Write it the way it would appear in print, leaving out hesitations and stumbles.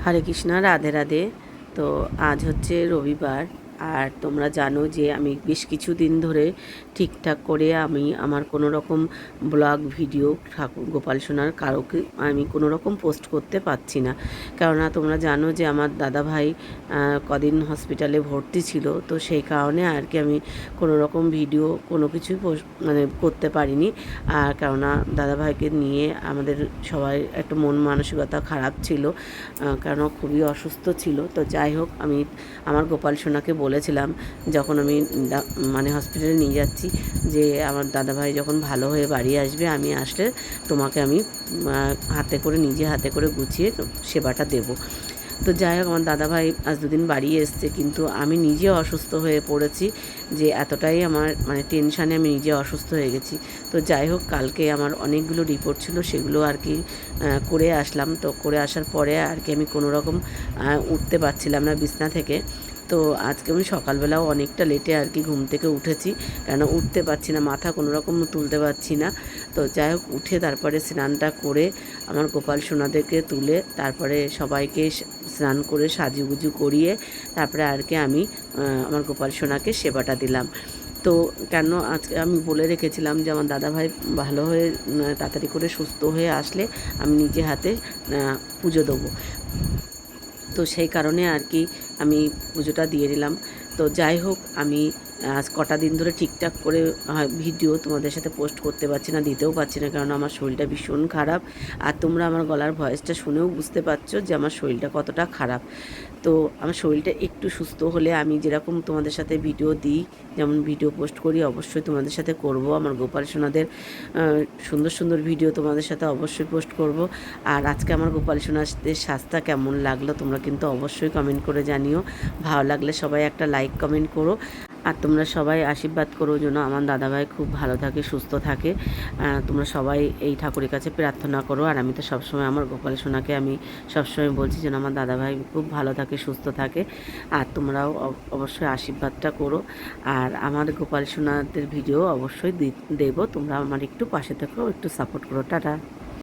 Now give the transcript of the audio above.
হরে কৃষ্ণ, রাধে রাধে। তো আজ হচ্ছে রবিবার, আর তোমরা জানো যে আমি বেশ কিছুদিন ধরে ঠিকঠাক করে আমি আমার কোনো রকম ব্লগ ভিডিও ঠাকুর গোপাল সোনার কারোকে আমি কোনো রকম পোস্ট করতে পারছি না। কেননা তোমরা জানো যে আমার দাদাভাই কদিন হসপিটালে ভর্তি ছিল, তো সেই কারণে আর কি আমি কোনো রকম ভিডিও কোনো কিছুই মানে করতে পারিনি। আর কেননা দাদাভাইকে নিয়ে আমাদের সবাই একটা মন মানসিকতা খারাপ ছিল, কারণ খুবই অসুস্থ ছিল। তো যাই হোক, আমি আমার গোপাল সোনাকে বলেছিলাম যখন আমি মানে হসপিটালে নিয়ে যাচ্ছি, যে আমার দাদাভাই যখন ভালো হয়ে বাড়ি আসবে, আমি আসলে তোমাকে আমি হাতে করে নিজে হাতে করে গুছিয়ে সেবাটা দেবো। তো যাই হোক, আমার দাদাভাই আজ দুদিন বাড়ি এসছে, কিন্তু আমি নিজে অসুস্থ হয়ে পড়েছি, যে এতটাই আমার মানে টেনশানে আমি নিজে অসুস্থ হয়ে গেছি। তো যাই হোক, কালকে আমার অনেকগুলো রিপোর্ট ছিল, সেগুলো আর কি করে আসলাম। তো করে আসার পরে আর কি আমি কোনো রকম উঠতে পারছিলাম না বিছনা থেকে। তো আজকে আমি সকালবেলাও অনেকটা লেটে আর কি ঘুম থেকে উঠেছি, কেন উঠতে পারছি না, মাথা কোনো রকম তুলতে পারছি না। তো যাই হোক, উঠে তারপরে স্নানটা করে আমার গোপাল সোনাদেরকে তুলে তারপরে সবাইকে স্নান করে সাজুগুজু করিয়ে তারপরে আর কি আমি আমার গোপাল সোনাকে সেবাটা দিলাম। তো কেন আজকে আমি বলে রেখেছিলাম যে আমার দাদাভাই ভালো হয়ে তাড়াতাড়ি করে সুস্থ হয়ে আসলে আমি নিজে হাতে পুজো দেবো। তো সেই কারণে আর কি আমি পুজোটা দিয়ে দিলাম। তো যাই হোক, আমি আজ কটা দিন ধরে ঠিকঠাক করে ভিডিও তোমাদের সাথে পোস্ট করতে পারছি না, দিতেও পারছি না, কারণ আমার শরীরটা ভীষণ খারাপ। আর তোমরা আমার গলার ভয়েসটা শুনেও বুঝতে পারছো যে আমার শরীরটা কতটা খারাপ। তো আমার শরীরটা একটু সুস্থ হলে আমি যেরকম তোমাদের সাথে ভিডিও দিই, যেমন ভিডিও পোস্ট করি, অবশ্যই তোমাদের সাথে করব। আমার গোপাল সোনাদের সুন্দর সুন্দর ভিডিও তোমাদের সাথে অবশ্যই পোস্ট করব। আর আজকে আমার গোপাল সোনাদের সাজটা কেমন লাগলো তোমরা কিন্তু অবশ্যই কমেন্ট করে জানিও। ভালো লাগলে সবাই একটা লাইক কমেন্ট করো। আর তোমরা সবাই আশীর্বাদ করো যেন আমার দাদাভাই খুব ভালো থাকে, সুস্থ থাকে। তোমরা সবাই এই ঠাকুরের কাছে প্রার্থনা করো। আর আমি তো সবসময় আমার গোপাল সোনাকে আমি সবসময় বলছি যেন আমার দাদাভাই খুব ভালো থাকে, সুস্থ থাকে। আর তোমরাও অবশ্যই আশীর্বাদটা করো। আর আমার গোপাল সোনাদের ভিডিও অবশ্যই দেবো, তোমরা আমার একটু পাশে থেকো, একটু সাপোর্ট করো। টাটা।